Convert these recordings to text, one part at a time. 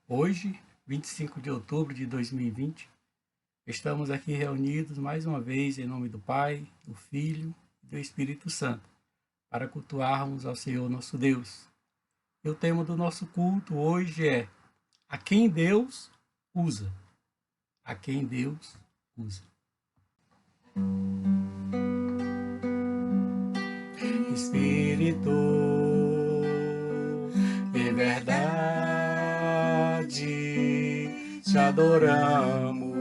Hoje, 25 de outubro de 2020, estamos aqui reunidos mais uma vez em nome do Pai, do Filho e do Espírito Santo, para cultuarmos ao Senhor nosso Deus. E o tema do nosso culto hoje é: a quem Deus usa. A quem Deus usa. Espírito de verdade, te adoramos,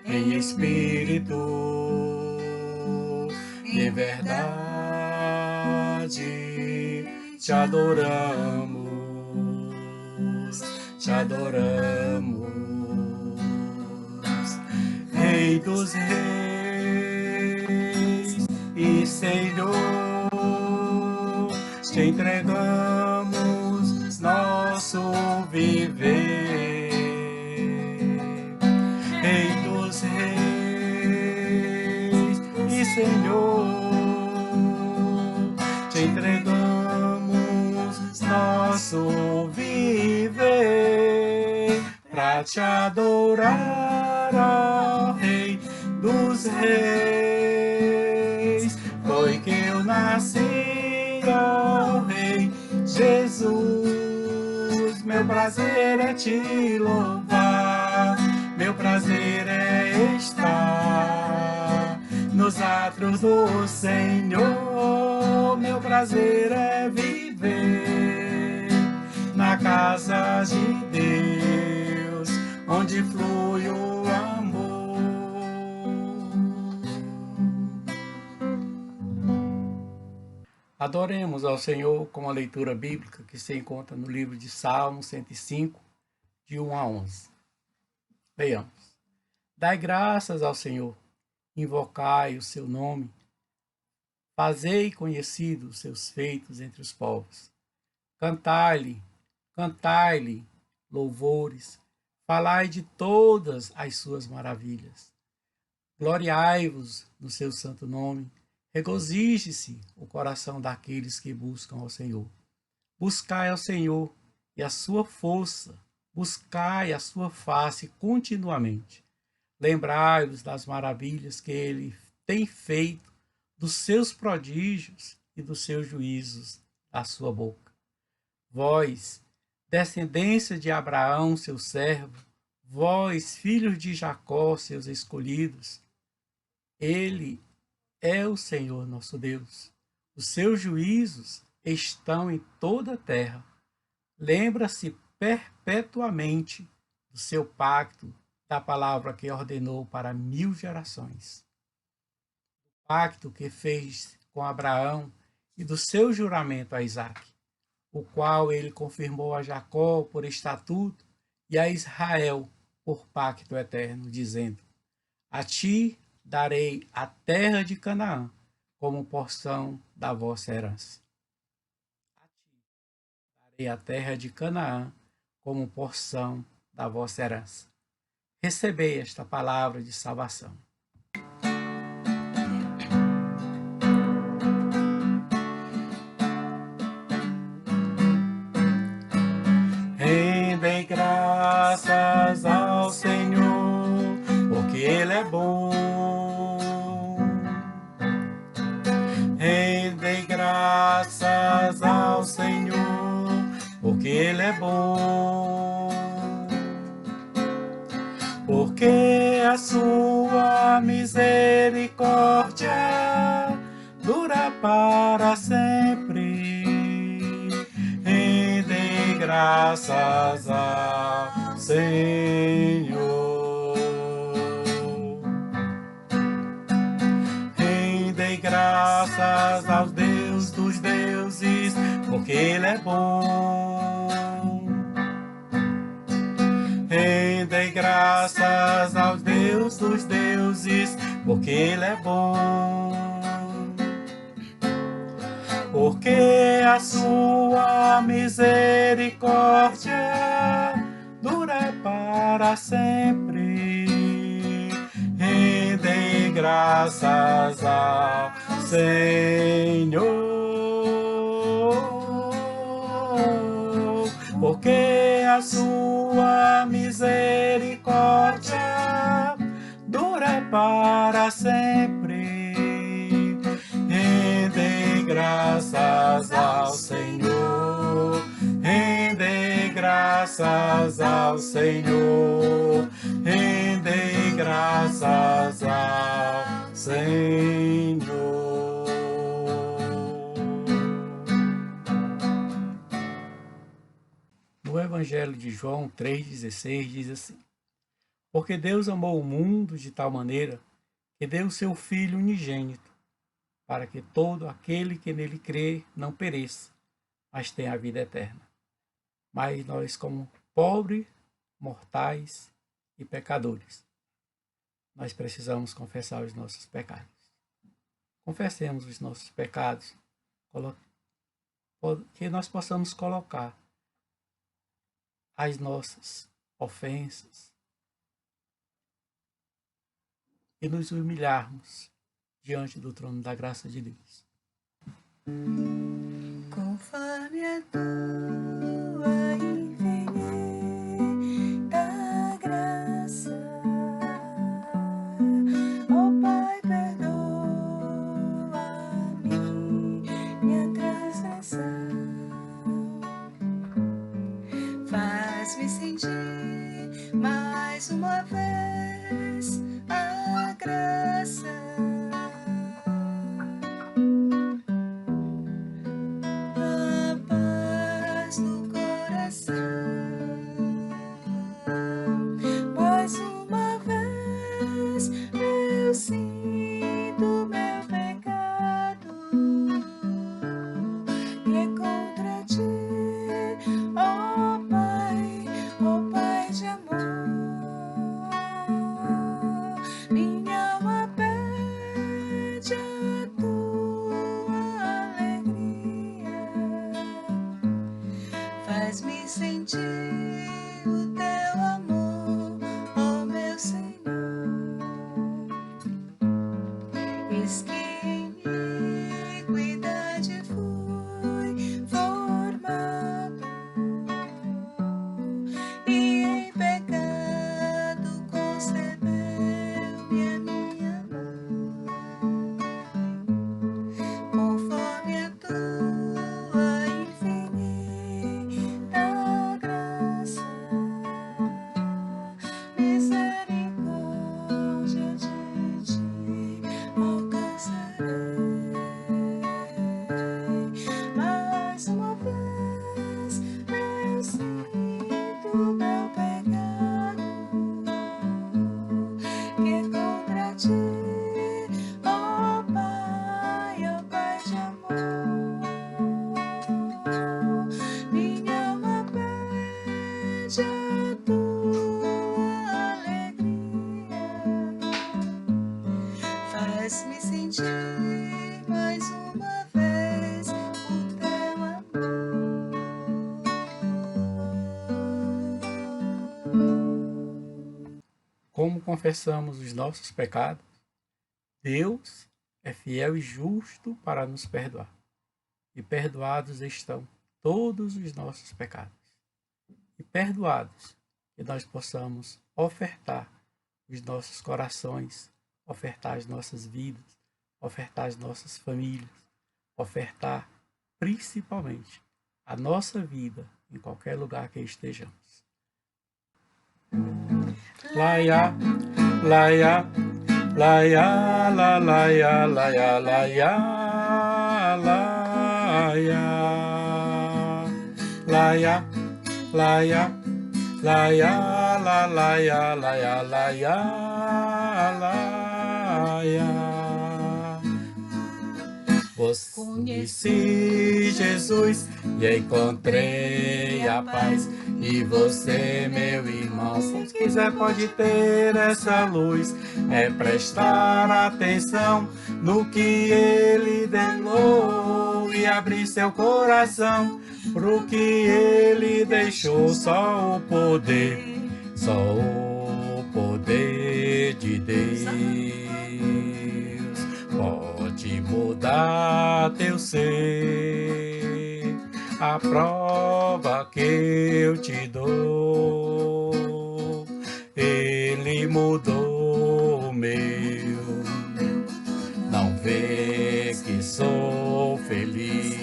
em espírito de verdade, te adoramos, Rei dos reis e Senhor, te entregamos nosso viver. Rei dos reis e Senhor, te entregamos nosso viver para te adorar, ó Rei dos reis. Foi que eu nasci, ó Rei Jesus. Meu prazer é te louvar, meu prazer é estar nos átrios do Senhor. Meu prazer é viver na casa de Deus, onde flui o amor. Adoremos ao Senhor com a leitura bíblica que se encontra no livro de Salmos 105, de 1 a 11. Leiamos. Dai graças ao Senhor, invocai o seu nome, fazei conhecidos os seus feitos entre os povos. Cantai-lhe louvores, falai de todas as suas maravilhas. Gloriai-vos no seu santo nome, regozije-se o coração daqueles que buscam ao Senhor. Buscai ao Senhor e a sua força, buscai a sua face continuamente. Lembrai-vos das maravilhas que ele tem feito, dos seus prodígios e dos seus juízos da sua boca. Vós, descendência de Abraão, seu servo, vós, filhos de Jacó, seus escolhidos, ele é o Senhor nosso Deus. Os seus juízos estão em toda a terra. Lembra-se perpetuamente do seu pacto, da palavra que ordenou para 1000 gerações. O pacto que fez com Abraão e do seu juramento a Isaque, o qual ele confirmou a Jacó por estatuto e a Israel por pacto eterno, dizendo: a ti darei a terra de Canaã como porção da vossa herança. A ti darei a terra de Canaã como porção da vossa herança. Recebei esta palavra de salvação. Rendei graças ao Senhor, porque Ele é bom. Rendei graças ao Senhor, porque Ele é bom. Porque a sua misericórdia dura para sempre. Rendei graças ao Senhor. Rendei graças ao Deus dos deuses, porque Ele é bom. Rendei graças ao Deus dos deuses, porque Ele é bom. Porque a sua misericórdia dura para sempre. Rendei graças ao Senhor. a sua misericórdia dura para sempre. Rende graças ao Senhor, rende graças ao Senhor, rende graças ao Senhor. No Evangelho de João 3,16 diz assim: porque Deus amou o mundo de tal maneira que deu o seu Filho unigênito, para que todo aquele que nele crê não pereça, mas tenha a vida eterna. Mas nós, como pobres, mortais e pecadores, nós precisamos confessar os nossos pecados. Confessemos os nossos pecados, que nós possamos colocar as nossas ofensas e nos humilharmos diante do trono da graça de Deus. Conforme a tua infinita graça, ó Pai, perdoa-me minha transgressão, faz-me sentir mais uma vez a graça. Faz-me sentir o teu amor, ó meu Senhor. Eis que em iniquidade fui formado, e em pecado concebeu-me a minha mãe. Conforme a tua infinita graça, misericórdia de ti alcançarei. Mais uma vez eu sinto meu pecado, que contra ti, ó Pai de amor, minha alma pede a tua alegria. Faz-me sentir mais uma vez o teu amor. Como confessamos os nossos pecados, Deus é fiel e justo para nos perdoar. E perdoados estão todos os nossos pecados. E perdoados, que nós possamos ofertar os nossos corações, ofertar as nossas vidas, ofertar as nossas famílias, ofertar principalmente a nossa vida em qualquer lugar que estejamos. Laia, laia, laia, la, laia, laia, laia, laia, laia, laia, laia, la, laia, laia, laia, laia. Conheci Jesus e encontrei a paz. E você, meu irmão, se quiser pode ter essa luz. É prestar atenção no que ele demorou e abrir seu coração pro que ele deixou. Só o poder de Deus pode mudar teu ser. a prova que eu te dou. Ele mudou o meu, não vê que sou feliz,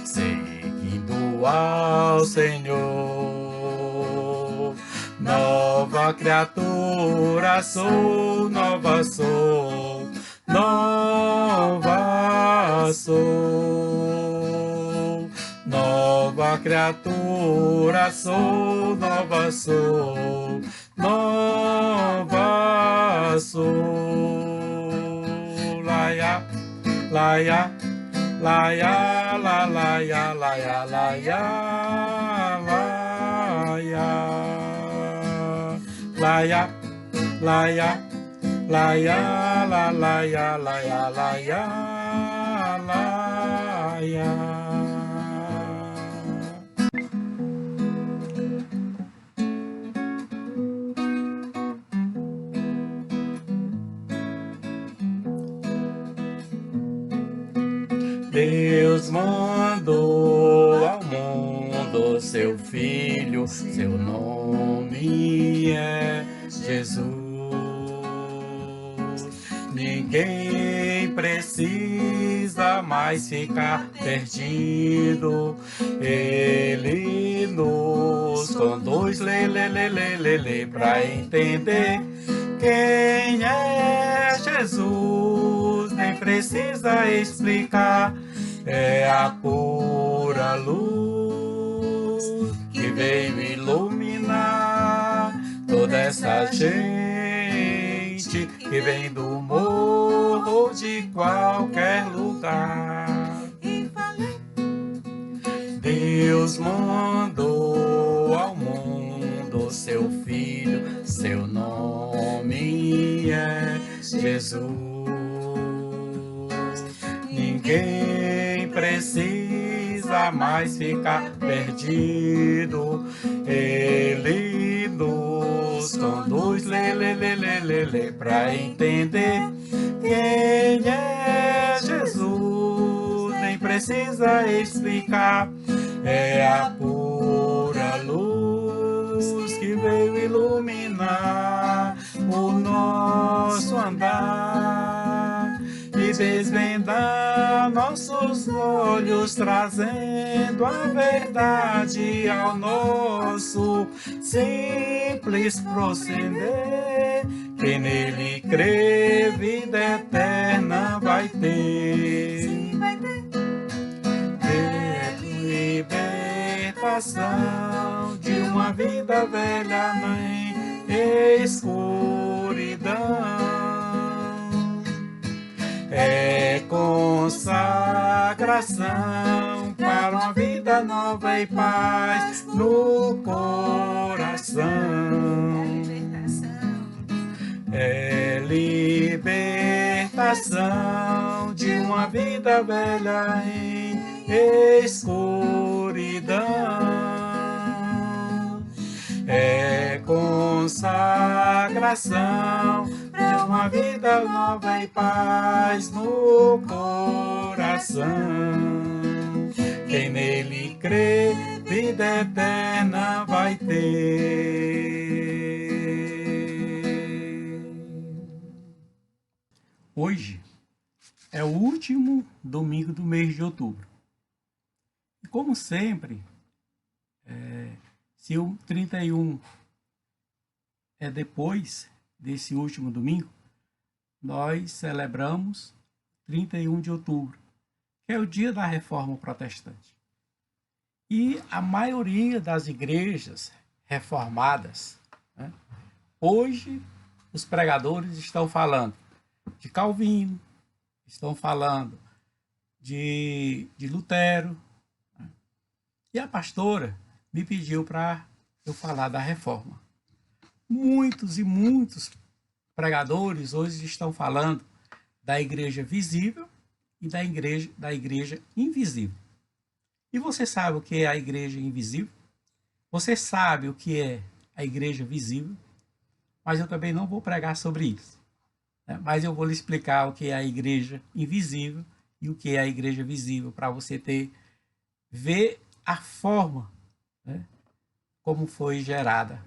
seguindo ao Senhor. Nova criatura sou, nova sou, nova sou. Nova criatura sou, nova sou, nova sou. Laia, laia, laia, la, laia, laia, laia, laia, laia, laia, la, laia, laia, laia, laia. Deus mandou ao mundo seu Filho, seu nome é Jesus. Ninguém precisa mais ficar perdido. Ele nos conduz, pra entender quem é Jesus. Nem precisa explicar, é a pura luz que veio iluminar toda essa gente que vem do morro de qualquer lugar. Deus mandou ao mundo seu Filho, seu nome é Jesus. Ninguém precisa mais ficar perdido. Ele nos conduz, pra entender quem é Jesus. Nem precisa explicar, é a pura luz que veio iluminar o nosso andar e desvendar nossos olhos, trazendo a verdade ao nosso simples proceder. Quem nele crê, vida eterna vai ter. Sim, vai ter. Libertação de uma vida velha em escuridão. É consagração para uma vida nova e paz no coração. É libertação de uma vida velha em escuridão. É consagração para uma vida nova e paz no coração. Quem nele crê, vida eterna vai ter. Hoje é o último domingo do mês de outubro. E como sempre, se o 31 é depois desse último domingo, nós celebramos 31 de outubro, que é o dia da Reforma Protestante. E a maioria das igrejas reformadas, né, hoje os pregadores estão falando de Calvino, estão falando de Lutero, né, e a pastora me pediu para eu falar da Reforma. Muitos e muitos pregadores hoje estão falando da igreja visível e da igreja invisível. E você sabe o que é a igreja invisível? Você sabe o que é a igreja visível? Mas eu também não vou pregar sobre isso, né? Mas eu vou lhe explicar o que é a igreja invisível e o que é a igreja visível, para você ver a forma, né, como foi gerada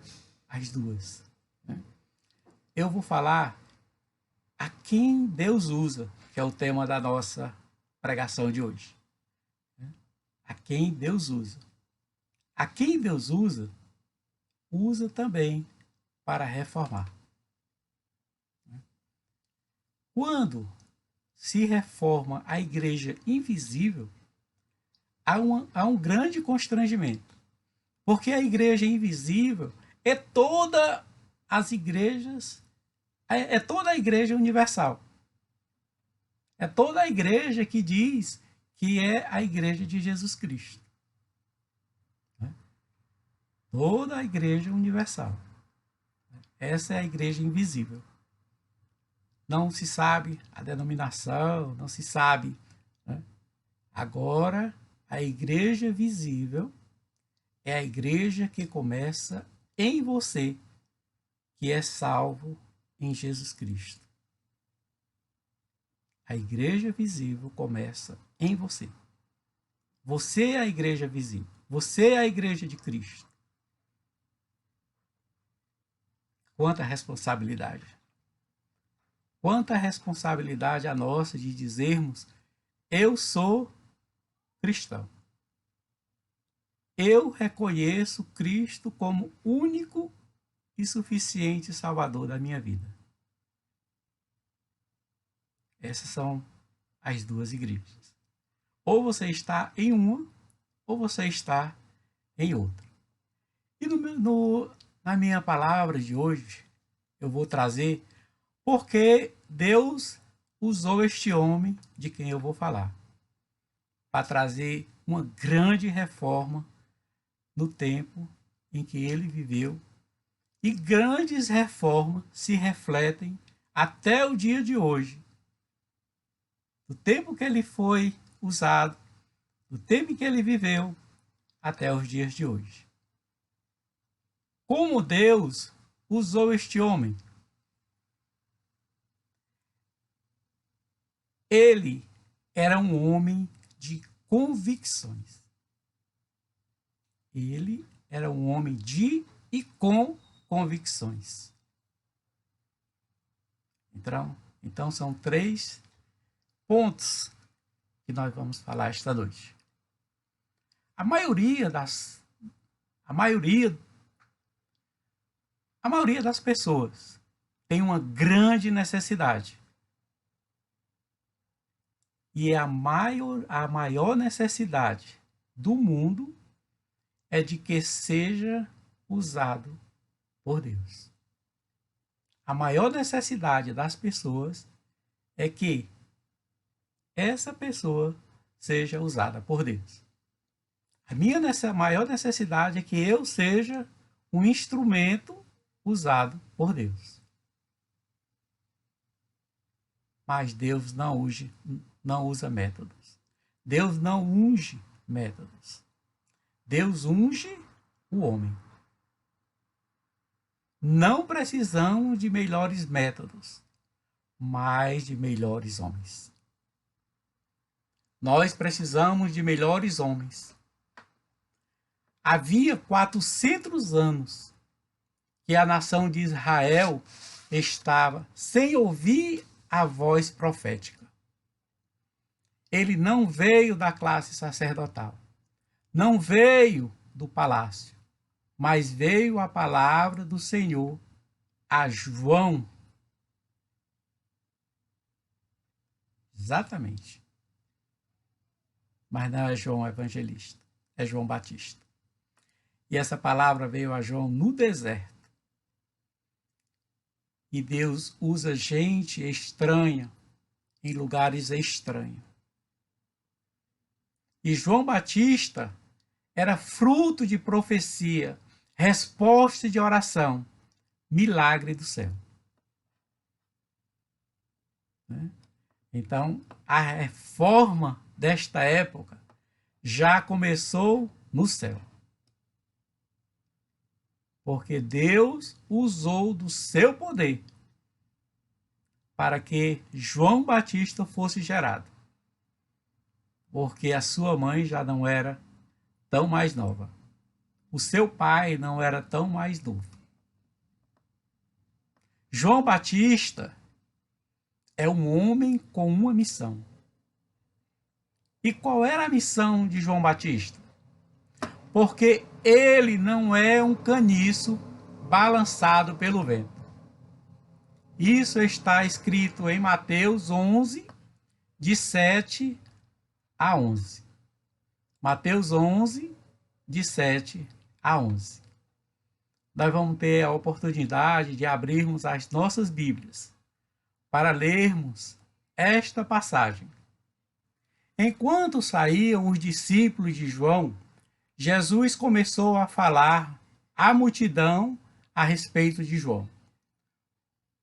as duas. Né? Eu vou falar a quem Deus usa, que é o tema da nossa pregação de hoje. Né? A quem Deus usa. A quem Deus usa também para reformar. Quando se reforma a igreja invisível, há um grande constrangimento. Porque a igreja invisível é toda as igrejas, é toda a igreja universal. É toda a igreja que diz que é a igreja de Jesus Cristo. Toda a igreja universal. Essa é a igreja invisível. Não se sabe a denominação, não se sabe. Né? Agora, a igreja visível é a igreja que começa em você, que é salvo em Jesus Cristo. A igreja visível começa em você. Você é a igreja visível. Você é a igreja de Cristo. Quanta responsabilidade. Quanta responsabilidade a nossa de dizermos: eu sou cristão. Eu reconheço Cristo como único e suficiente Salvador da minha vida. Essas são as duas igrejas. Ou você está em uma, ou você está em outra. E na minha palavra de hoje, eu vou trazer porque Deus usou este homem de quem eu vou falar para trazer uma grande reforma no tempo em que ele viveu, e grandes reformas se refletem até o dia de hoje. Do tempo que ele foi usado, do tempo em que ele viveu, até os dias de hoje. Como Deus usou este homem? Ele era um homem de convicções. Ele era um homem de e com convicções. Então são 3 pontos que nós vamos falar esta noite. A maioria das pessoas tem uma grande necessidade. E a maior necessidade do mundo é de que seja usado por Deus. A maior necessidade das pessoas é que essa pessoa seja usada por Deus. A minha maior necessidade é que eu seja um instrumento usado por Deus. Mas Deus não usa métodos. Deus não unge métodos. Deus unge o homem. Não precisamos de melhores métodos, mas de melhores homens. Nós precisamos de melhores homens. Havia 400 anos que a nação de Israel estava sem ouvir a voz profética. Ele não veio da classe sacerdotal, não veio do palácio, mas veio a palavra do Senhor a João. Exatamente. Mas não é João Evangelista, é João Batista. E essa palavra veio a João no deserto. E Deus usa gente estranha em lugares estranhos. E João Batista era fruto de profecia, resposta de oração, milagre do céu. Então, a reforma desta época já começou no céu. Porque Deus usou do seu poder para que João Batista fosse gerado. porque a sua mãe já não era tão mais nova. O seu pai não era tão mais novo. João Batista é um homem com uma missão. E qual era a missão de João Batista? Porque ele não é um caniço balançado pelo vento. Isso está escrito em Mateus 11, de 7 a 11. Mateus 11, de 7 a 11. Nós vamos ter a oportunidade de abrirmos as nossas Bíblias para lermos esta passagem. Enquanto saíam os discípulos de João, Jesus começou a falar à multidão a respeito de João.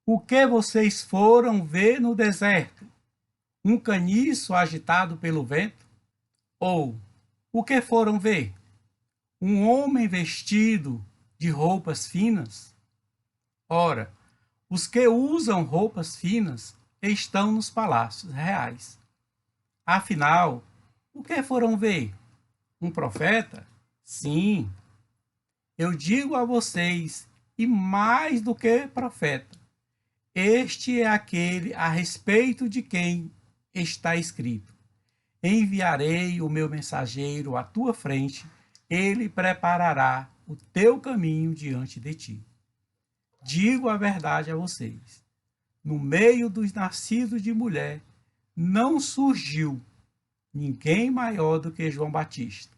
O que vocês foram ver no deserto? Um caniço agitado pelo vento? Ou o que foram ver? Um homem vestido de roupas finas? Ora, os que usam roupas finas estão nos palácios reais. Afinal, o que foram ver? Um profeta? Sim, eu digo a vocês, e mais do que profeta, este é aquele a respeito de quem está escrito: enviarei o meu mensageiro à tua frente, ele preparará o teu caminho diante de ti. Digo a verdade a vocês, no meio dos nascidos de mulher, não surgiu ninguém maior do que João Batista.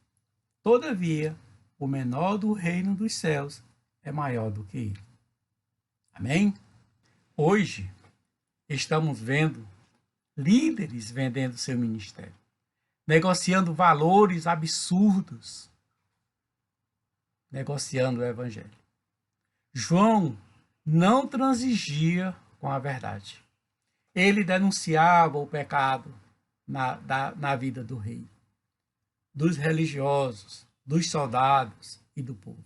Todavia, o menor do reino dos céus é maior do que ele. Amém? Hoje, estamos vendo líderes vendendo seu ministério, negociando valores absurdos, negociando o evangelho. João não transigia com a verdade. Ele denunciava o pecado na vida do rei, dos religiosos, dos soldados e do povo.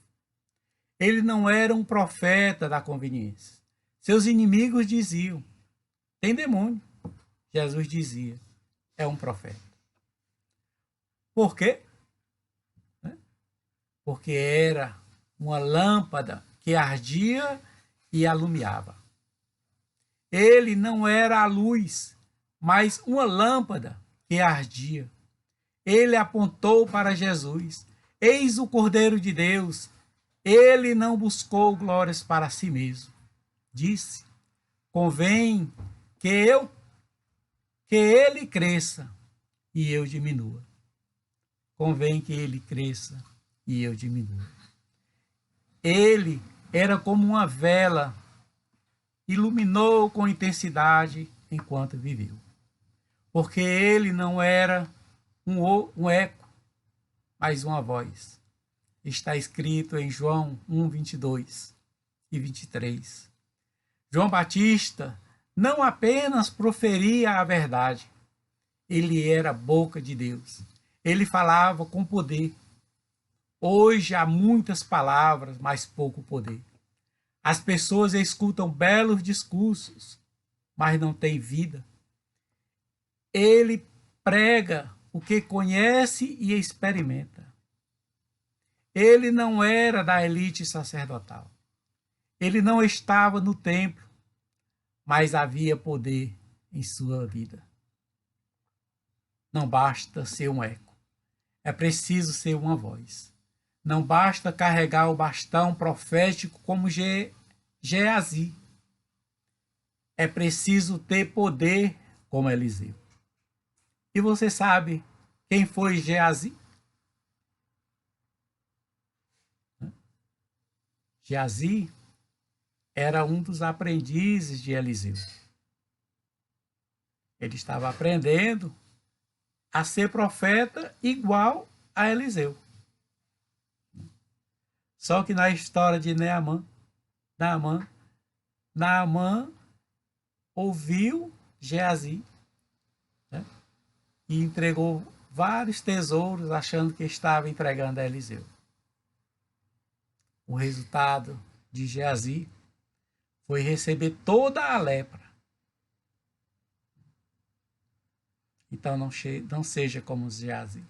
Ele não era um profeta da conveniência. Seus inimigos diziam: tem demônio. Jesus dizia: é um profeta. Por quê? Porque era uma lâmpada que ardia e alumiava. Ele não era a luz, mas uma lâmpada que ardia. Ele apontou para Jesus: eis o Cordeiro de Deus. Ele não buscou glórias para si mesmo. Disse: convém que ele cresça e eu diminua. Convém que ele cresça e eu diminua. Ele era como uma vela, iluminou com intensidade enquanto viveu. Porque ele não era um eco, mas uma voz. Está escrito em João 1, 22 e 23. João Batista não apenas proferia a verdade, ele era a boca de Deus. Ele falava com poder. Hoje há muitas palavras, mas pouco poder. As pessoas escutam belos discursos, mas não têm vida. Ele prega o que conhece e experimenta. Ele não era da elite sacerdotal. Ele não estava no templo, mas havia poder em sua vida. Não basta ser um eco, é preciso ser uma voz. Não basta carregar o bastão profético como Geazi. É preciso ter poder como Eliseu. E você sabe quem foi Geazi? Geazi era um dos aprendizes de Eliseu. Ele estava aprendendo a ser profeta igual a Eliseu. Só que na história de Naamã ouviu Geazi, né, e entregou vários tesouros achando que estava entregando a Eliseu. O resultado de Geazi foi receber toda a lepra. Então não seja como Geazi.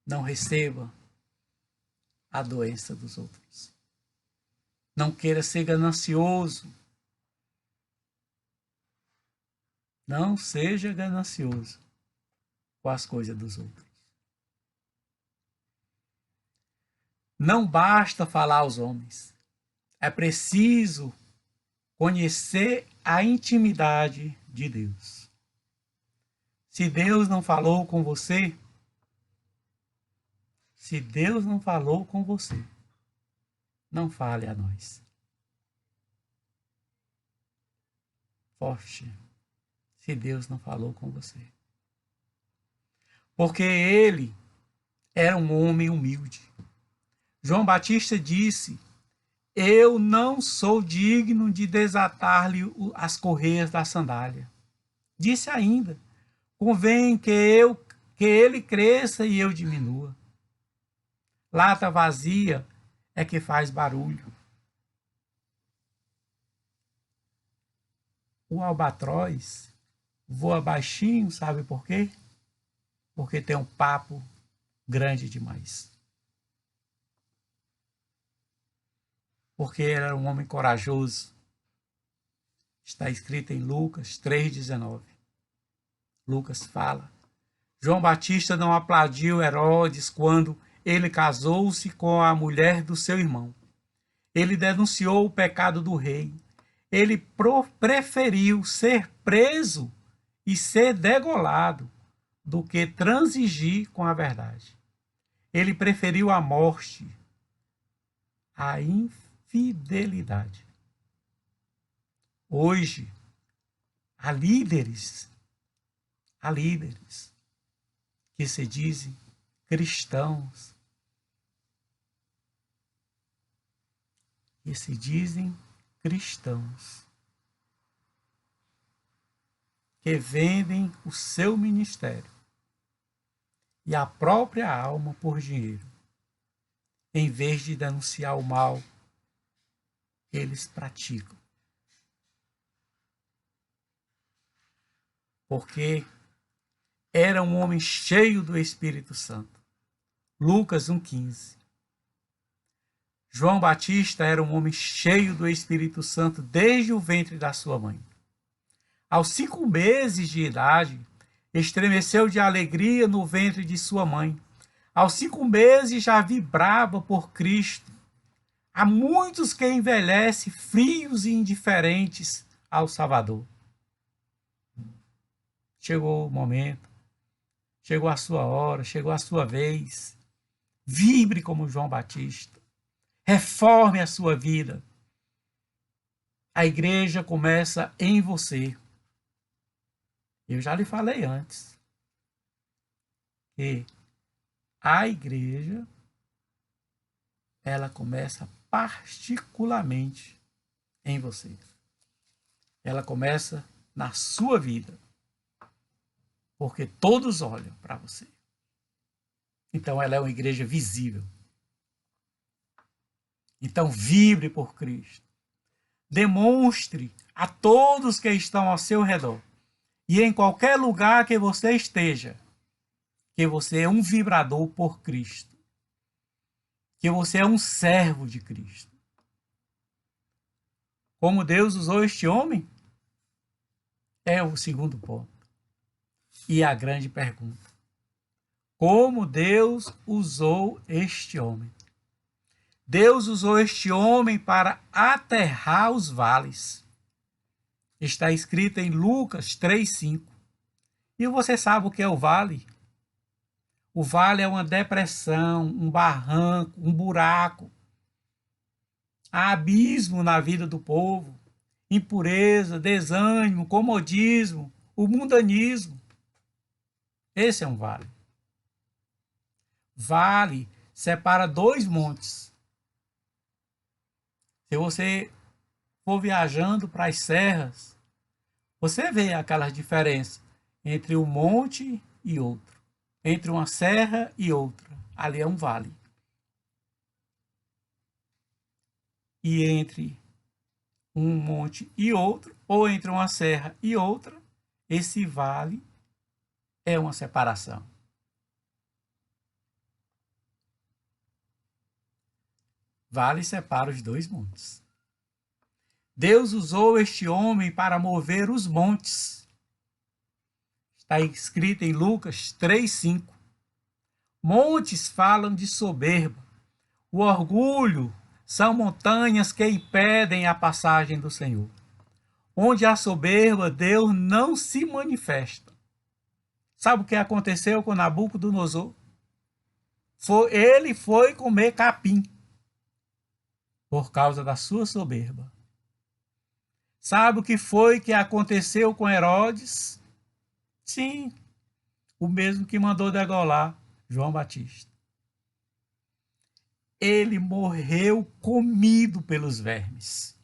Não receba a doença dos outros. Não queira ser ganancioso. Não seja ganancioso com as coisas dos outros. Não basta falar aos homens. É preciso conhecer a intimidade de Deus. Se Deus não falou com você, não fale a nós. Forte, se Deus não falou com você. Porque ele era um homem humilde. João Batista disse: eu não sou digno de desatar-lhe as correias da sandália. Disse ainda: convém que ele cresça e eu diminua. Lata vazia é que faz barulho. O albatroz voa baixinho, sabe por quê? Porque tem um papo grande demais. Porque ele era um homem corajoso. Está escrito em Lucas 3,19. Lucas fala: João Batista não aplaudiu Herodes quando ele casou-se com a mulher do seu irmão. Ele denunciou o pecado do rei. Ele preferiu ser preso e ser degolado do que transigir com a verdade. Ele preferiu a morte à infidelidade. Hoje, há líderes que se dizem cristãos, que vendem o seu ministério e a própria alma por dinheiro, em vez de denunciar o mal que eles praticam. Porque era um homem cheio do Espírito Santo. Lucas 1,15. João Batista era um homem cheio do Espírito Santo desde o ventre da sua mãe. Aos 5 meses de idade, estremeceu de alegria no ventre de sua mãe. Aos 5 meses já vibrava por Cristo. Há muitos que envelhecem frios e indiferentes ao Salvador. Chegou o momento, chegou a sua hora, chegou a sua vez. Vibre como João Batista. Reforme a sua vida. A igreja começa em você. Eu já lhe falei antes que a igreja, ela começa particularmente em você. Ela começa na sua vida. Porque todos olham para você. Então ela é uma igreja visível. Então vibre por Cristo. Demonstre a todos que estão ao seu redor e em qualquer lugar que você esteja, que você é um vibrador por Cristo. Que você é um servo de Cristo. Como Deus usou este homem? É o segundo ponto. E a grande pergunta: como Deus usou este homem? Deus usou este homem para aterrar os vales. Está escrito em Lucas 3,5. E você sabe o que é o vale? O vale é uma depressão, um barranco, um buraco. Há abismo na vida do povo. Impureza, desânimo, comodismo, o mundanismo. Esse é um vale. Vale separa 2 montes. Se você for viajando para as serras, você vê aquelas diferenças entre um monte e outro, entre uma serra e outra. Ali é um vale. E entre um monte e outro, ou entre uma serra e outra, esse vale é uma separação. Vale separa os dois montes. Deus usou este homem para mover os montes. Está escrito em Lucas 3:5. Montes falam de soberba. O orgulho são montanhas que impedem a passagem do Senhor. Onde há soberba, Deus não se manifesta. Sabe o que aconteceu com Nabucodonosor? Ele foi comer capim por causa da sua soberba. Sabe o que foi que aconteceu com Herodes? Sim, o mesmo que mandou degolar João Batista. Ele morreu comido pelos vermes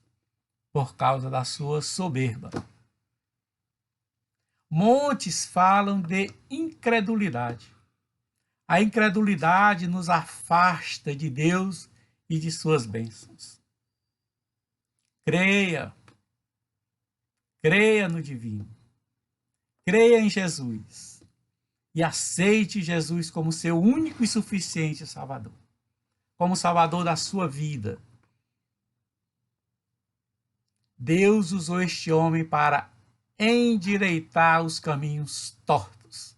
por causa da sua soberba. Montes falam de incredulidade. A incredulidade nos afasta de Deus e de suas bênçãos. Creia no divino. Creia em Jesus e aceite Jesus como seu único e suficiente Salvador, como Salvador da sua vida. Deus usou este homem para endireitar os caminhos tortos.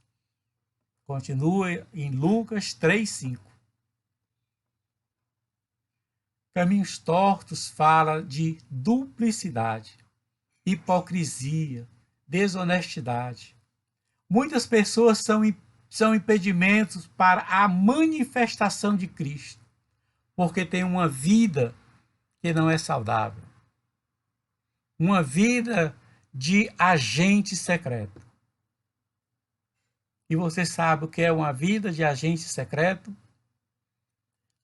Continua em Lucas 3:5. Caminhos tortos fala de duplicidade, hipocrisia, desonestidade. Muitas pessoas são impedimentos para a manifestação de Cristo, porque tem uma vida que não é saudável. Uma vida de agente secreto. E você sabe o que é uma vida de agente secreto?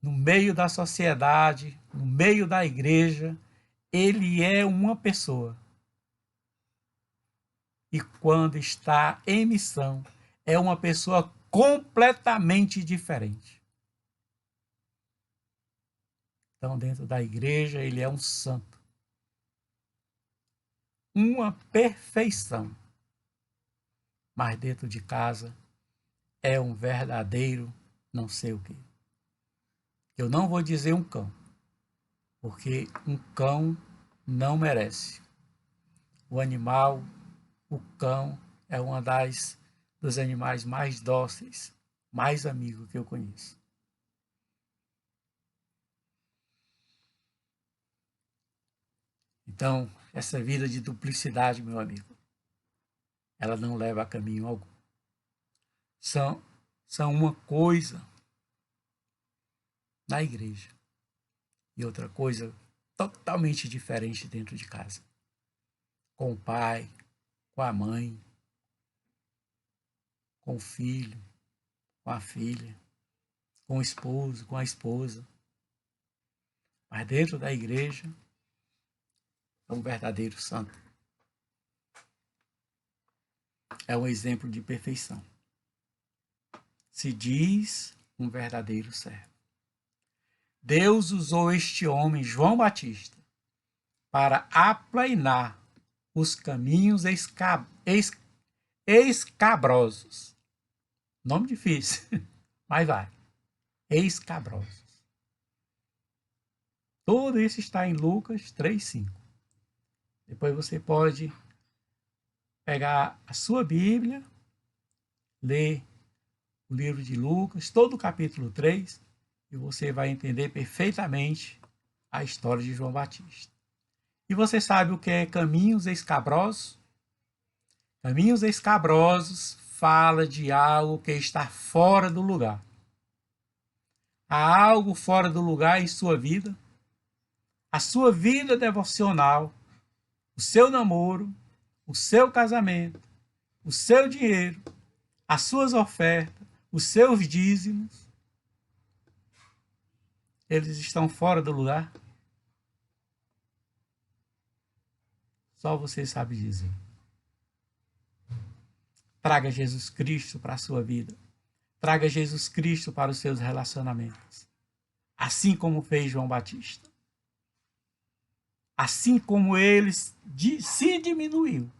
No meio da sociedade, no meio da igreja, ele é uma pessoa. E quando está em missão, é uma pessoa completamente diferente. Então, dentro da igreja, ele é um santo. Uma perfeição. Mas dentro de casa, é um verdadeiro não sei o quê. Eu não vou dizer um cão, porque um cão não merece. O animal, o cão, é uma dos animais mais dóceis, mais amigos que eu conheço. Então, essa vida de duplicidade, meu amigo, ela não leva a caminho algum. São uma coisa na igreja e outra coisa totalmente diferente dentro de casa. Com o pai, com a mãe, com o filho, com a filha, com o esposo, com a esposa. Mas dentro da igreja é um verdadeiro santo. É um exemplo de perfeição. Se diz um verdadeiro servo. Deus usou este homem, João Batista, para aplainar os caminhos escabrosos. Nome difícil, mas vai. Escabrosos. Tudo isso está em Lucas 3:5. Depois você pode pegar a sua Bíblia, ler o livro de Lucas, todo o capítulo 3, e você vai entender perfeitamente a história de João Batista. E você sabe o que é caminhos escabrosos? Caminhos escabrosos fala de algo que está fora do lugar. Há algo fora do lugar em sua vida? A sua vida devocional, o seu namoro, o seu casamento, o seu dinheiro, as suas ofertas, os seus dízimos, eles estão fora do lugar? Só você sabe dizer. Traga Jesus Cristo para a sua vida. Traga Jesus Cristo para os seus relacionamentos. Assim como fez João Batista. Assim como ele se diminuiu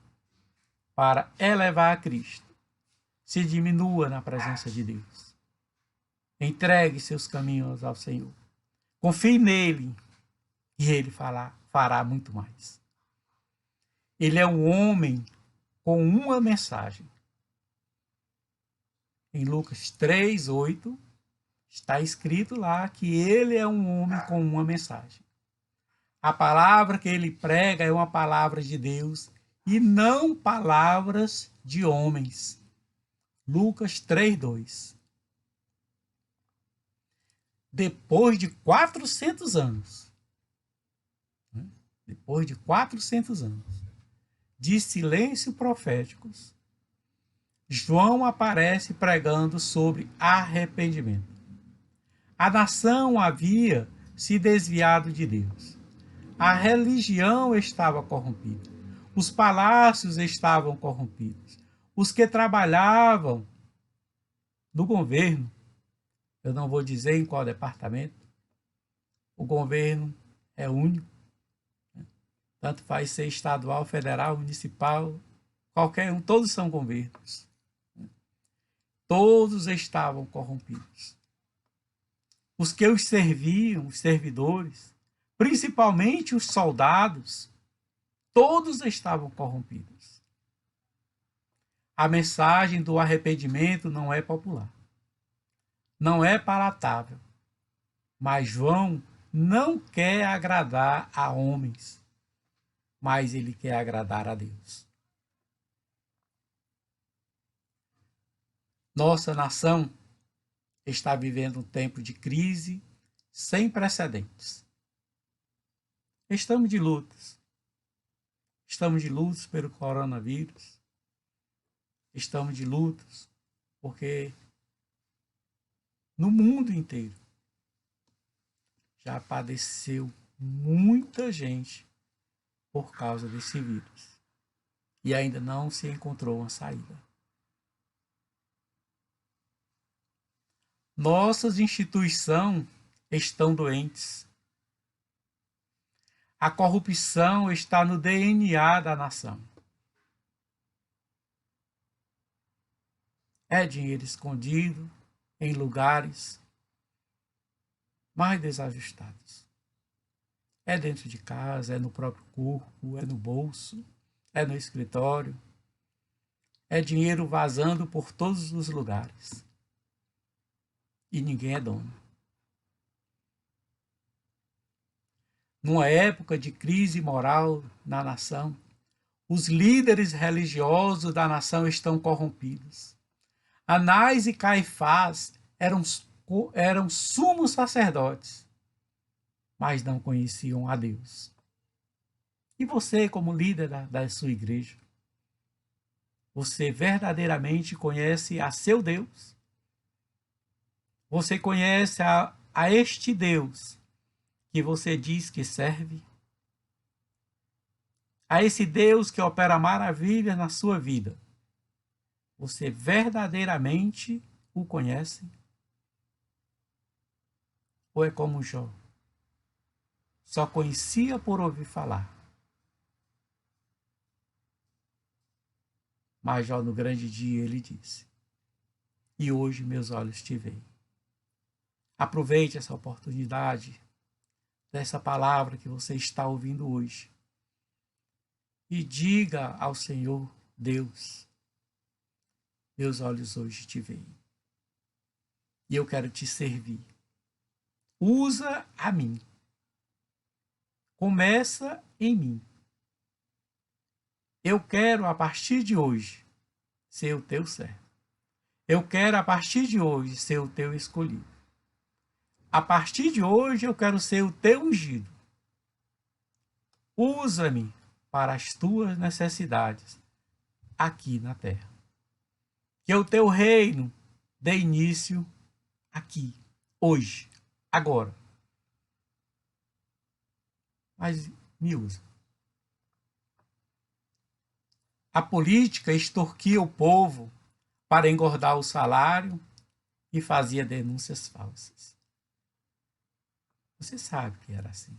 para elevar a Cristo. Se diminua na presença de Deus. Entregue seus caminhos ao Senhor. Confie nele e ele fará muito mais. Ele é um homem com uma mensagem. Em Lucas 3:8, está escrito lá que ele é um homem com uma mensagem. A palavra que ele prega é uma palavra de Deus e não palavras de homens. Lucas 3:2. Depois de 400 anos, de silêncio proféticos, João aparece pregando sobre arrependimento. A nação havia se desviado de Deus. A religião estava corrompida. Os palácios estavam corrompidos. Os que trabalhavam no governo, eu não vou dizer em qual departamento, o governo é único. Tanto faz ser estadual, federal, municipal, qualquer um, todos são governos. Todos estavam corrompidos. Os que os serviam, os servidores, principalmente os soldados, todos estavam corrompidos. A mensagem do arrependimento não é popular, não é palatável, mas João não quer agradar a homens, mas ele quer agradar a Deus. Nossa nação está vivendo um tempo de crise sem precedentes. Estamos de lutas. Estamos de lutas pelo coronavírus. Estamos de lutas porque no mundo inteiro já padeceu muita gente por causa desse vírus. E ainda não se encontrou uma saída. Nossas instituições estão doentes. A corrupção está no DNA da nação. É dinheiro escondido em lugares mais desajustados. É dentro de casa, é no próprio corpo, é no bolso, é no escritório. É dinheiro vazando por todos os lugares. E ninguém é dono. Numa época de crise moral na nação, os líderes religiosos da nação estão corrompidos. Anás e Caifás eram sumos sacerdotes, mas não conheciam a Deus. E você, como líder da sua igreja, você verdadeiramente conhece a seu Deus? Você conhece a este Deus que você diz que serve? A esse Deus que opera maravilhas na sua vida? Você verdadeiramente o conhece? Ou é como Jó? Só conhecia por ouvir falar. Mas Jó, no grande dia, ele disse: e hoje meus olhos te veem. Aproveite essa oportunidade dessa palavra que você está ouvindo hoje e diga ao Senhor: Deus, meus olhos hoje te veem e eu quero te servir. Usa a mim. Começa em mim. Eu quero, a partir de hoje, ser o teu servo. Eu quero, a partir de hoje, ser o teu escolhido. A partir de hoje, eu quero ser o teu ungido. Usa-me para as tuas necessidades aqui na terra. Que o teu reino dê início aqui, hoje, agora. Mas me usa. A política extorquia o povo para engordar o salário e fazia denúncias falsas. Você sabe que era assim.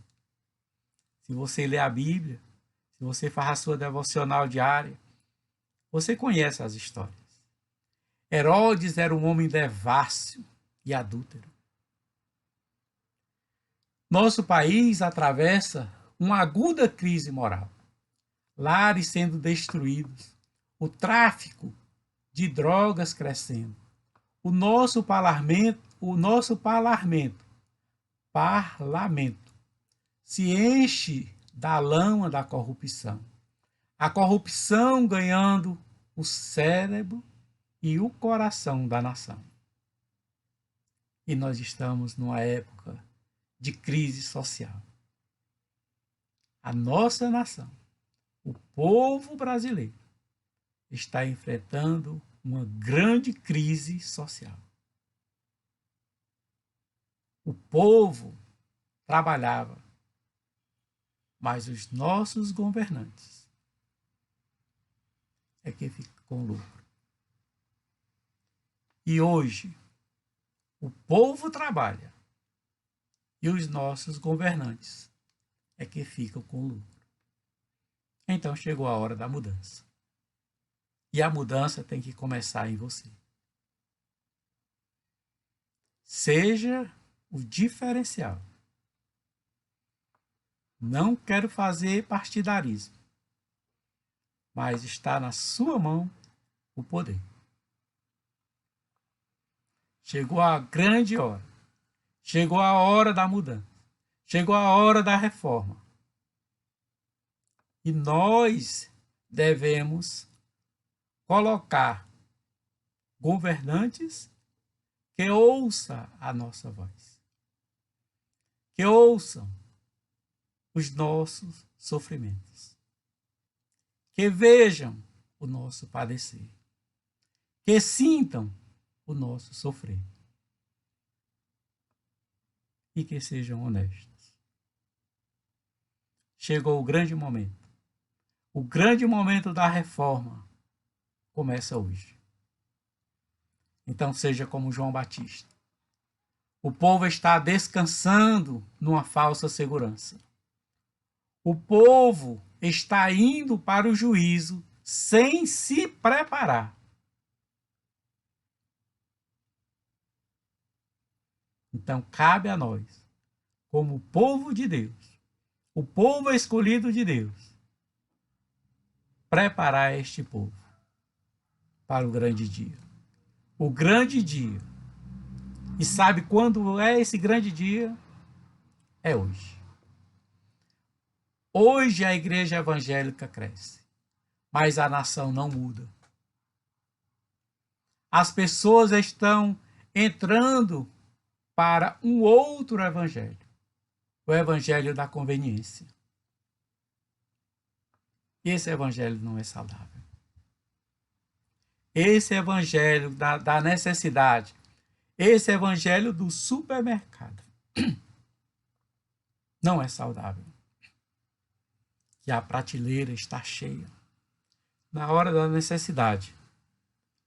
Se você lê a Bíblia, se você faz a sua devocional diária, Você conhece as histórias. Herodes era um homem devasso e adúltero. Nosso país atravessa uma aguda crise moral. Lares sendo destruídos, o tráfico de drogas crescendo. Parlamento se enche da lama da corrupção. A corrupção ganhando o cérebro e o coração da nação. E nós estamos numa época de crise social. A nossa nação, o povo brasileiro, está enfrentando uma grande crise social. O povo trabalhava, mas os nossos governantes é que ficam com lucro. E hoje, o povo trabalha e os nossos governantes é que ficam com lucro. Então chegou a hora da mudança. E a mudança tem que começar em você. Seja o diferencial. Não quero fazer partidarismo, mas está na sua mão o poder. Chegou a grande hora. Chegou a hora da mudança. Chegou a hora da reforma. E nós devemos colocar governantes que ouçam a nossa voz. Que ouçam os nossos sofrimentos. Que vejam o nosso padecer. Que sintam o nosso sofrer. E que sejam honestos. Chegou o grande momento. O grande momento da reforma começa hoje. Então seja como João Batista. O povo está descansando numa falsa segurança. O povo está indo para o juízo sem se preparar. Então cabe a nós, como povo de Deus, o povo escolhido de Deus, preparar este povo para o grande dia. O grande dia. E sabe quando é esse grande dia? É hoje. Hoje a igreja evangélica cresce, mas a nação não muda. As pessoas estão entrando para um outro evangelho, o evangelho da conveniência. Esse evangelho não é saudável. Esse evangelho da necessidade, esse evangelho do supermercado, não é saudável. Que a prateleira está cheia. Na hora da necessidade,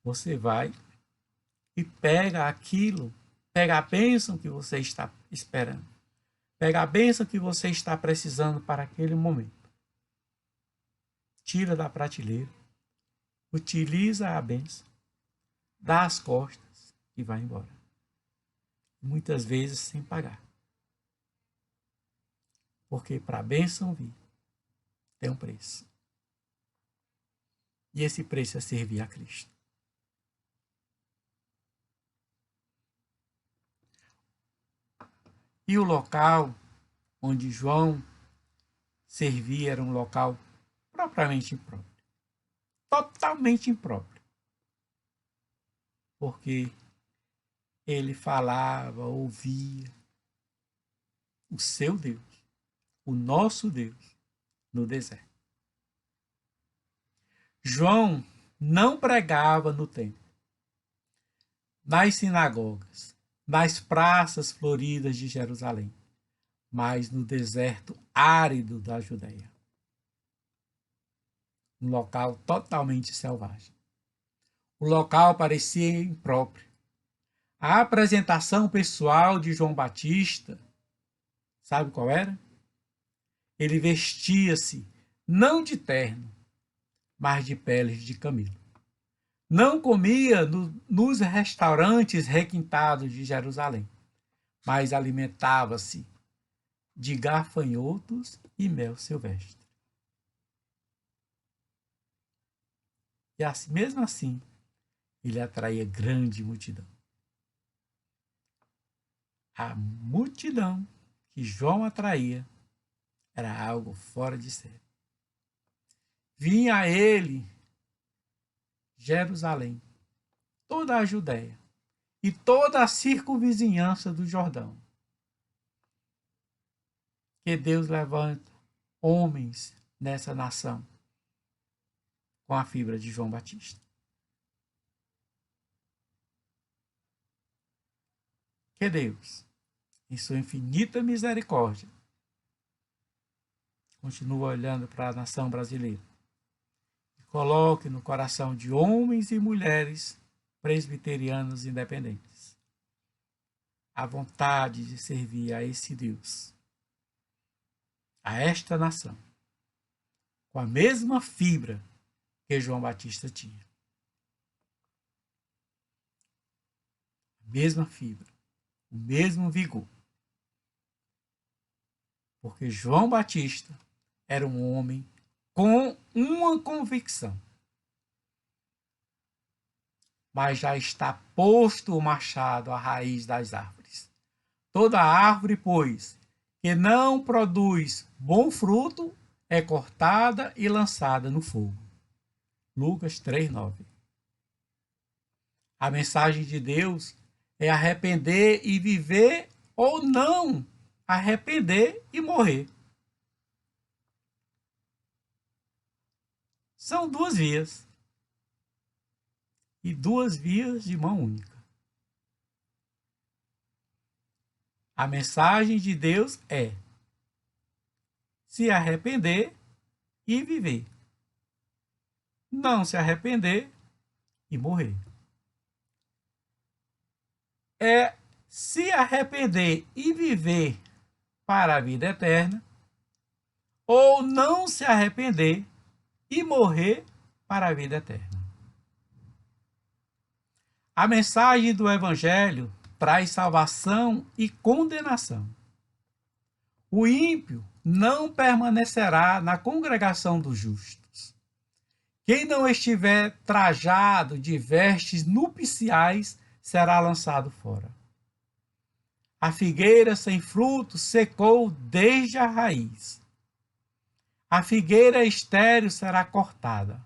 você vai e pega aquilo, pega a bênção que você está esperando, pega a bênção que você está precisando para aquele momento. Tira da prateleira, utiliza a bênção, dá as costas e vai embora. Muitas vezes sem pagar. Porque para a bênção vir, tem um preço. E esse preço é servir a Cristo. E o local onde João servia era um local propriamente impróprio. Totalmente impróprio. Porque ele falava, ouvia o seu Deus, o nosso Deus, no deserto. João não pregava no templo, nas sinagogas, nas praças floridas de Jerusalém, mas no deserto árido da Judéia. Um local totalmente selvagem. O local parecia impróprio. A apresentação pessoal de João Batista, sabe qual era? Ele vestia-se não de terno, mas de peles de camelo. Não comia nos restaurantes requintados de Jerusalém, mas alimentava-se de gafanhotos e mel silvestre. E assim, mesmo assim, ele atraía grande multidão. A multidão que João atraía era algo fora de série. Vinha a ele Jerusalém, toda a Judéia e toda a circunvizinhança do Jordão. Que Deus levanta homens nessa nação com a fibra de João Batista. Que Deus, em sua infinita misericórdia, continua olhando para a nação brasileira e coloque no coração de homens e mulheres presbiterianos independentes a vontade de servir a esse Deus, a esta nação, com a mesma fibra que João Batista tinha. A mesma fibra, o mesmo vigor. Porque João Batista era um homem com uma convicção. Mas já está posto o machado à raiz das árvores. Toda árvore, pois, que não produz bom fruto, é cortada e lançada no fogo. Lucas 3:9. A mensagem de Deus é arrepender e viver ou não arrepender e morrer. São duas vias. E duas vias de mão única. A mensagem de Deus é se arrepender e viver. Não se arrepender e morrer. É se arrepender e viver para a vida eterna, ou não se arrepender e morrer para a vida eterna. A mensagem do Evangelho traz salvação e condenação. O ímpio não permanecerá na congregação dos justos. Quem não estiver trajado de vestes nupciais será lançado fora. A figueira sem fruto secou desde a raiz. A figueira estéril será cortada.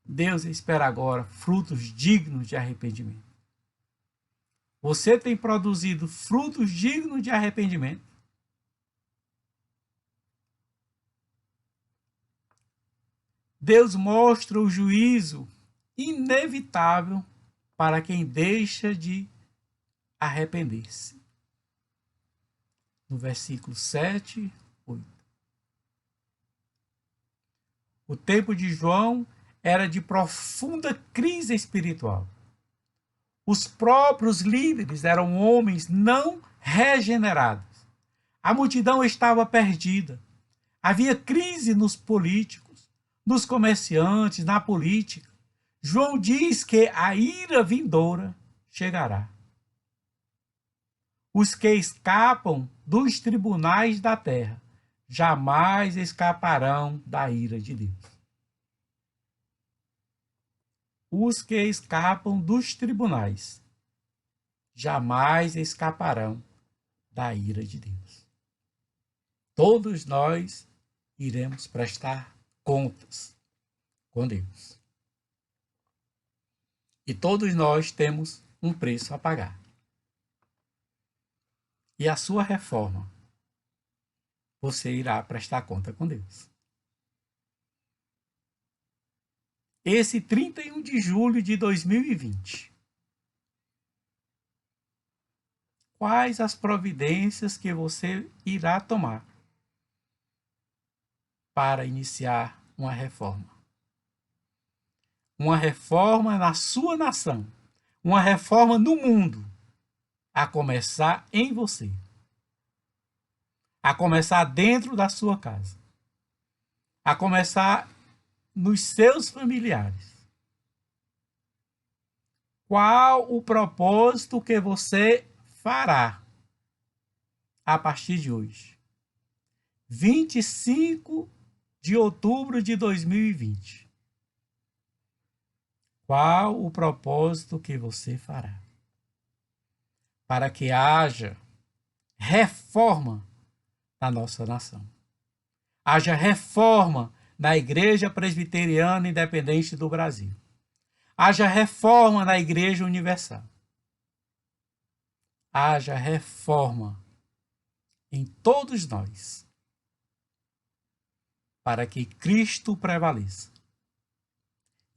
Deus espera agora frutos dignos de arrependimento. Você tem produzido frutos dignos de arrependimento? Deus mostra o juízo inevitável para quem deixa de arrepender-se. No versículo 7, 8. O tempo de João era de profunda crise espiritual. Os próprios líderes eram homens não regenerados. A multidão estava perdida. Havia crise nos políticos, nos comerciantes, na política. João diz que a ira vindoura chegará. Os que escapam dos tribunais da terra jamais escaparão da ira de Deus. Os que escapam dos tribunais jamais escaparão da ira de Deus. Todos nós iremos prestar contas com Deus. E todos nós temos um preço a pagar. E a sua reforma, você irá prestar conta com Deus. Esse 31 de julho de 2020. Quais as providências que você irá tomar para iniciar uma reforma? Uma reforma na sua nação, uma reforma no mundo, a começar em você. a começar dentro da sua casa, a começar nos seus familiares. Qual o propósito que você fará a partir de hoje? 25 de outubro de 2020. Qual o propósito que você fará? Para que haja reforma na nossa nação. Haja reforma na Igreja Presbiteriana Independente do Brasil. Haja reforma na Igreja Universal. Haja reforma em todos nós, para que Cristo prevaleça.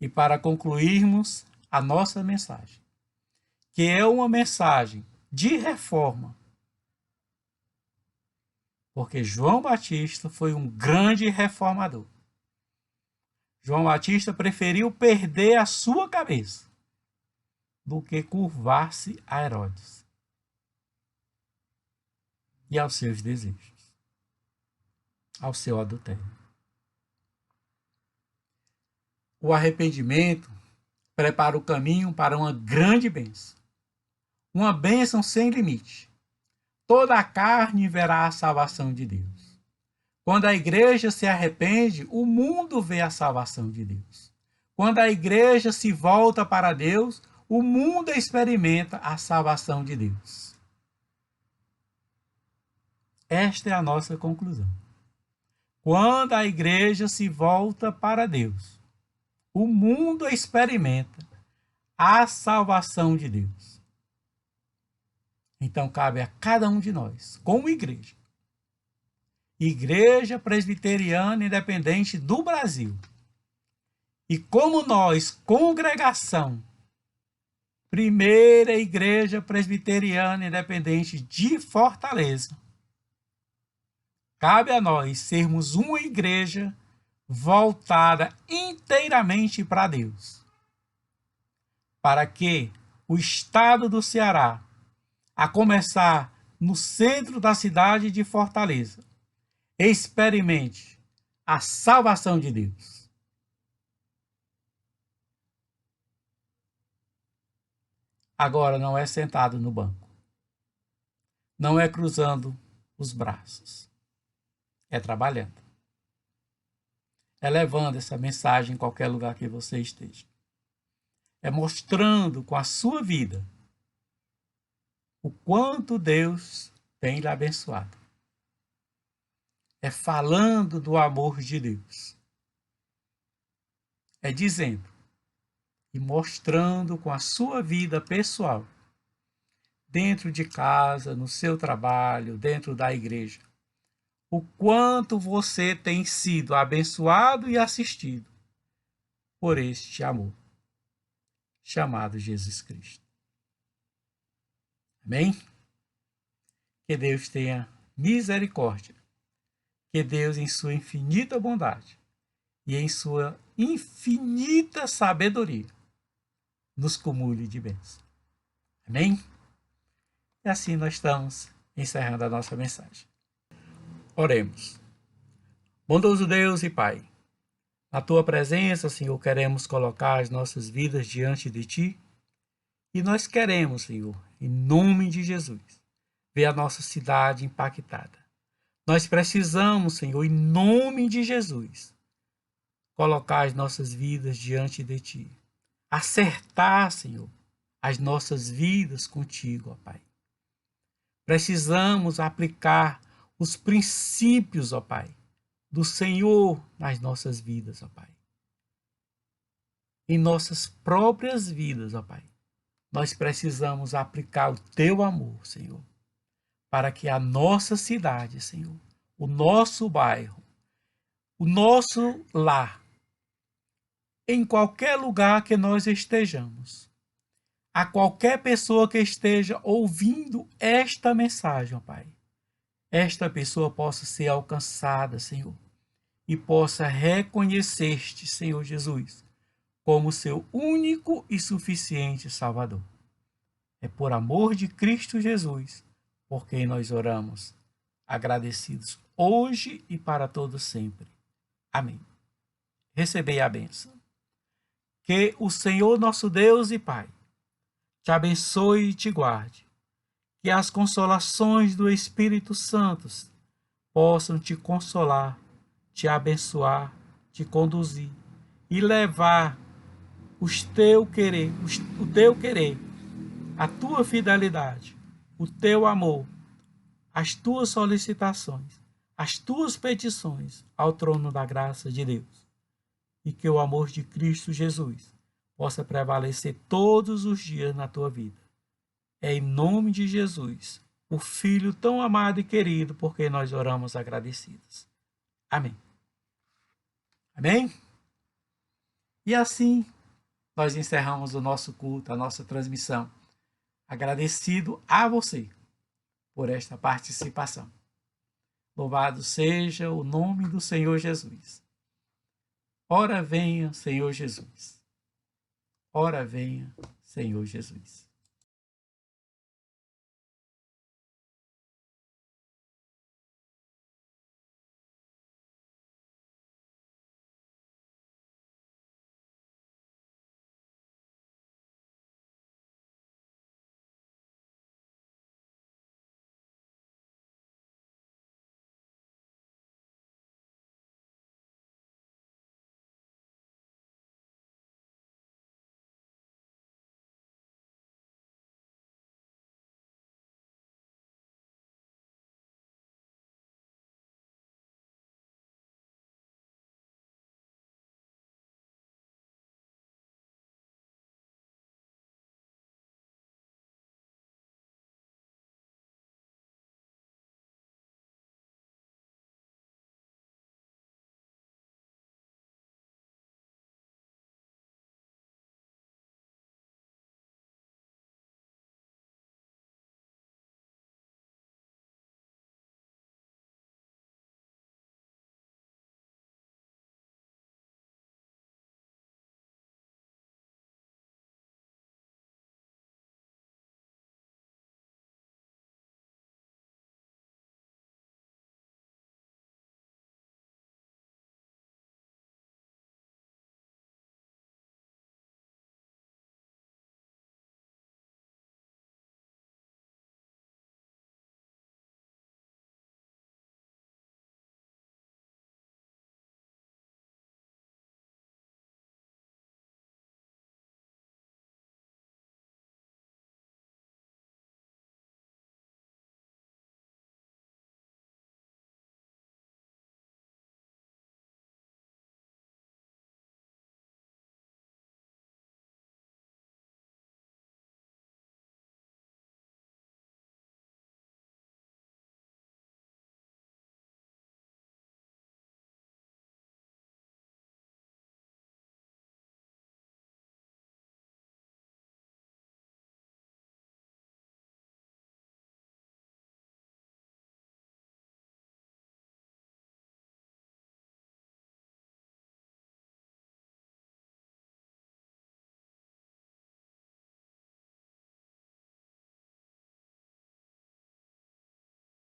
E para concluirmos a nossa mensagem, que é uma mensagem de reforma, porque João Batista foi um grande reformador. João Batista preferiu perder a sua cabeça do que curvar-se a Herodes e aos seus desejos, ao seu adultério. O arrependimento prepara o caminho para uma grande bênção. Uma bênção sem limite. Toda a carne verá a salvação de Deus. Quando a igreja se arrepende, o mundo vê a salvação de Deus. Quando a igreja se volta para Deus, o mundo experimenta a salvação de Deus. Esta é a nossa conclusão. Quando a igreja se volta para Deus, o mundo experimenta a salvação de Deus. Então cabe a cada um de nós, como igreja, Igreja Presbiteriana Independente do Brasil, e como nós, congregação, Primeira Igreja Presbiteriana Independente de Fortaleza, cabe a nós sermos uma igreja voltada inteiramente para Deus, para que o estado do Ceará, a começar no centro da cidade de Fortaleza, experimente a salvação de Deus. Agora não é sentado no banco, não é cruzando os braços, é trabalhando. É levando essa mensagem em qualquer lugar que você esteja. É mostrando com a sua vida o quanto Deus tem lhe abençoado. É falando do amor de Deus. É dizendo e mostrando com a sua vida pessoal, dentro de casa, no seu trabalho, dentro da igreja, o quanto você tem sido abençoado e assistido por este amor, chamado Jesus Cristo. Amém? Que Deus tenha misericórdia, que Deus, em sua infinita bondade e em sua infinita sabedoria, nos cumule de bênção. Amém? E assim nós estamos encerrando a nossa mensagem. Oremos. Bondoso Deus e Pai, na Tua presença, Senhor, queremos colocar as nossas vidas diante de Ti e nós queremos, Senhor, em nome de Jesus, ver a nossa cidade impactada. Nós precisamos, Senhor, em nome de Jesus, colocar as nossas vidas diante de Ti. Acertar, Senhor, as nossas vidas contigo, ó Pai. Precisamos aplicar os princípios, ó Pai, do Senhor nas nossas vidas, ó Pai. Em nossas próprias vidas, ó Pai, nós precisamos aplicar o Teu amor, Senhor, para que a nossa cidade, Senhor, o nosso bairro, o nosso lar, em qualquer lugar que nós estejamos, a qualquer pessoa que esteja ouvindo esta mensagem, ó Pai, esta pessoa possa ser alcançada, Senhor, e possa reconhecer-te, Senhor Jesus, como seu único e suficiente Salvador. É por amor de Cristo Jesus por quem nós oramos. agradecidos hoje e para todo sempre. Amém. Recebei a bênção. Que o Senhor nosso Deus e Pai te abençoe e te guarde. Que as consolações do Espírito Santo possam te consolar, te abençoar, te conduzir e levar o teu querer, a tua fidelidade, o teu amor, as tuas solicitações, as tuas petições ao trono da graça de Deus. E que o amor de Cristo Jesus possa prevalecer todos os dias na tua vida. É em nome de Jesus, o Filho tão amado e querido, porque nós oramos agradecidos. Amém. Amém? E assim nós encerramos o nosso culto, a nossa transmissão. Agradecido a você por esta participação. Louvado seja o nome do Senhor Jesus. Ora venha, Senhor Jesus. Ora venha, Senhor Jesus.